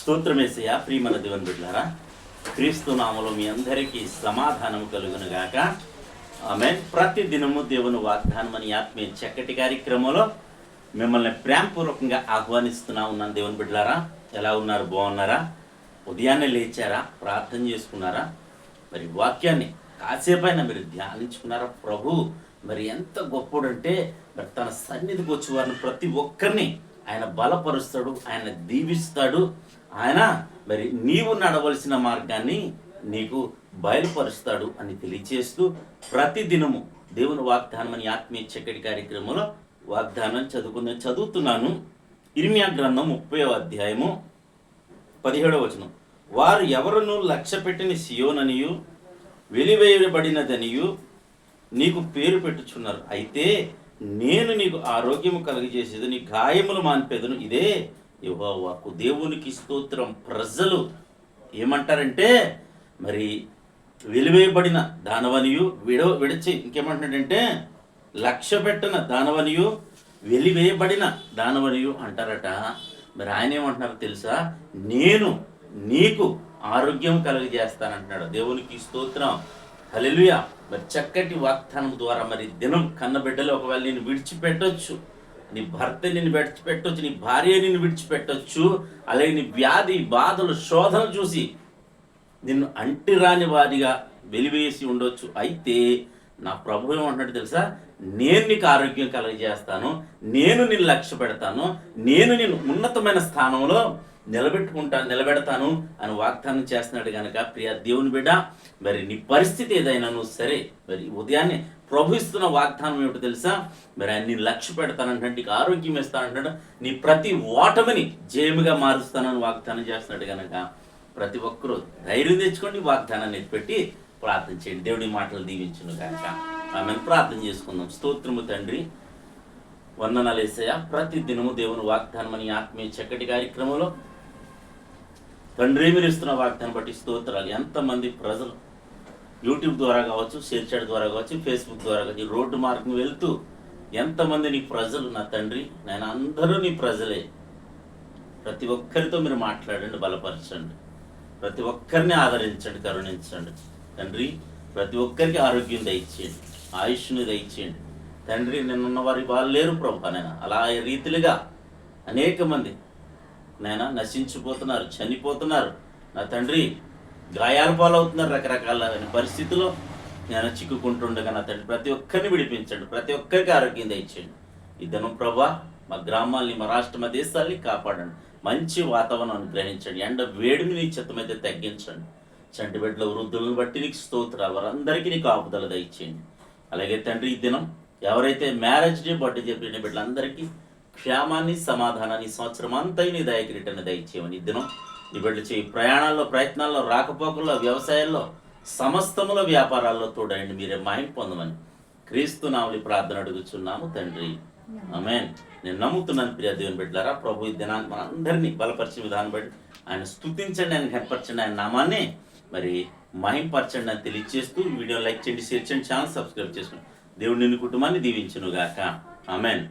స్తోత్రమేసయ్య. ప్రియమైన దేవుని బిడ్డలారా, క్రీస్తు నామములో మీ అందరికీ సమాధానం కలుగును గాక. ఆమేన్. ప్రతి దినము దేవుని వాగ్దానం అని ఆత్మీయ చక్కటి కార్యక్రమంలో మిమ్మల్ని ప్రేమపూర్వకంగా ఆహ్వానిస్తున్నా ఉన్నాను. దేవుని బిడ్డలారా, ఎలా ఉన్నారు? బాగున్నారా? ఉదయాన్నే లేచారా? ప్రార్థన చేసుకున్నారా? మరి వాక్యాన్ని కాసేపైనా మీరు ధ్యానించుకున్నారా? ప్రభు మరి ఎంత గొప్పడంటే మరి తన సన్నిధికి వచ్చి వారిని ప్రతి ఒక్కరిని ఆయన బలపరుస్తాడు, ఆయన దీవిస్తాడు. ఆయన మరి నీవు నడవలసిన మార్గాన్ని నీకు బయలుపరుస్తాడు అని తెలియచేస్తూ ప్రతి దినము దేవుని వాగ్దానం అని ఆత్మీయ చక్కటి కార్యక్రమంలో వాగ్దానం చదువుతున్నాను. ఇర్మియా గ్రంథం 30వ అధ్యాయము 17వ వచనం. వారు ఎవరును లక్ష్యపెట్టిన సియోననియు వెలివేయబడినదనియు నీకు పేరు పెట్టుచున్నారు. అయితే నేను నీకు ఆరోగ్యము కలుగజేసేది, నీ గాయములు మాన్పేదను. ఇదే యెహోవాకు. దేవునికి స్తోత్రం. ప్రజలు ఏమంటారంటే మరి వెలివేయబడిన దానవనియు విడిచి ఇంకేమంటున్నాడంటే లక్ష్య పెట్టిన దానవనియు వెలివేయబడిన దానవనియు అంటారట. మరి ఆయన ఏమంటున్నారో తెలుసా? నేను నీకు ఆరోగ్యం కలుగజేస్తానంటున్నాడు. దేవునికి స్తోత్రం. హల్లెలూయా. మరి చక్కటి వాగ్దానం ద్వారా మరి దినం కన్నబిడ్డలు ఒకవేళ నేను విడిచిపెట్టొచ్చు, నీ భర్త నిన్ను విడిచిపెట్టొచ్చు, నీ భార్య నిన్ను విడిచిపెట్టొచ్చు, అలాగే నీ వ్యాధి బాధలు శోధనలు చూసి నిన్ను అంటిరాని వారిగా వెలివేసి ఉండొచ్చు. అయితే నా ప్రభు ఏమంటున్నాడు తెలుసా? నేను నీకు ఆరోగ్యం కలుగజేస్తాను, నేను నిన్ను లక్ష్య పెడతాను, నేను నిన్ను ఉన్నతమైన స్థానంలో నిలబెడతాను అని వాగ్దానం చేస్తున్నాడు కనుక ప్రియ దేవుని బిడ్డ, మరి నీ పరిస్థితి ఏదైనాను సరే, మరి ఉదయాన్నే ప్రభు ఇస్తున్న వాగ్దానం ఏమిటో తెలుసా? మరి ఆయన నేను లక్ష్య పెడతానంటే, నీకు ఆరోగ్యం ఇస్తానంటాడు, నీ ప్రతి ఓటమిని జయముగా మారుస్తానని వాగ్దానం చేస్తున్నాడు కనుక ప్రతి ఒక్కరూ ధైర్యం తెచ్చుకోండి, వాగ్దానాన్ని పెట్టి ప్రార్థన చేయండి. దేవుడి మాటలు దీవించును గాక. ఆమెను ప్రార్థన చేసుకుందాం. స్తోత్రము తండ్రి, వందనాలు యేసయ్య. ప్రతి దినము దేవుని వాగ్దానం అని ఆత్మీయ చక్కటి కార్యక్రమంలో తండ్రి మీరు ఇస్తున్న వాగ్దానం బట్టి స్తోత్రాలు. ఎంతమంది ప్రజలు యూట్యూబ్ ద్వారా కావచ్చు, షేర్ చాట్ ద్వారా కావచ్చు, ఫేస్బుక్ ద్వారా కావచ్చు, రోడ్డు మార్గం వెళ్తూ ఎంతమంది నీ ప్రజలు నా తండ్రి, నేను అందరూ నీ ప్రజలే. ప్రతి ఒక్కరితో మీరు మాట్లాడండి, బలపరచండి, ప్రతి ఒక్కరిని ఆదరించండి, కరుణించండి తండ్రి. ప్రతి ఒక్కరికి ఆరోగ్యం దయచేయండి, ఆయుష్ను దయచేయండి తండ్రి. నిన్నున్న వారి వాళ్ళు లేరు ప్రభు. నేను అలా రీతిలుగా అనేక మంది నేను నశించిపోతున్నారు, చనిపోతున్నారు నా తండ్రి, గాయాల పాలవుతున్నారు, రకరకాల పరిస్థితుల్లో నేను చిక్కుకుంటుండగా నా తండ్రి ప్రతి ఒక్కరిని విడిపించండి, ప్రతి ఒక్కరికి ఆరోగ్యం దయచేయండి. ఇద్దరు ప్రభా మా గ్రామాల్ని, మా రాష్ట్ర, మా దేశాల్ని కాపాడండి, మంచి వాతావరణం అనుగ్రహించండి, ఎండ వేడిని నీ చిత్తమైతే తగ్గించండి. చంటి బిడ్డల వృద్ధులను బట్టి నీకు స్తోత్రాలు, వారందరికీ నీకు ఆపుదల దయచేయండి. అలాగే తండ్రి ఈ దినం ఎవరైతే మ్యారేజ్ డే బర్త్డే చెప్పిన బిడ్డలందరికీ క్షేమాన్ని, సమాధానాన్ని, సంవత్సరం అంతా నీ దయకిరీటాన్ని దయచేయమని ఈ దినం నీ బిడ్డలు చేయి ప్రయాణాల్లో, ప్రయత్నాల్లో, రాకపోకల్లో, వ్యవసాయాల్లో, సమస్తముల వ్యాపారాల్లో తోడండి, మీరే మహిమ పొందమని క్రీస్తు నామములో ప్రార్థన అడుగుచున్నాము తండ్రి. ఆమేన్. నేను నమ్ముతున్నాను ప్రియ దేవుని బిడ్డలారా. ప్రభు ఈ దినాన్ని మనందరినీ బలపరిచే విధానం బట్టి ఆయన స్తుతించండి, ఆయన కనపరచండి, ఆయన నామాన్ని మరి మహింపరచండి అని తెలియజేస్తూ వీడియో లైక్ చేయండి, షేర్ చేయండి, ఛానల్ సబ్స్క్రైబ్ చేసుకోండి. దేవుడు నిన్ను కుటుంబాన్ని దీవించును గాక. ఆమేన్.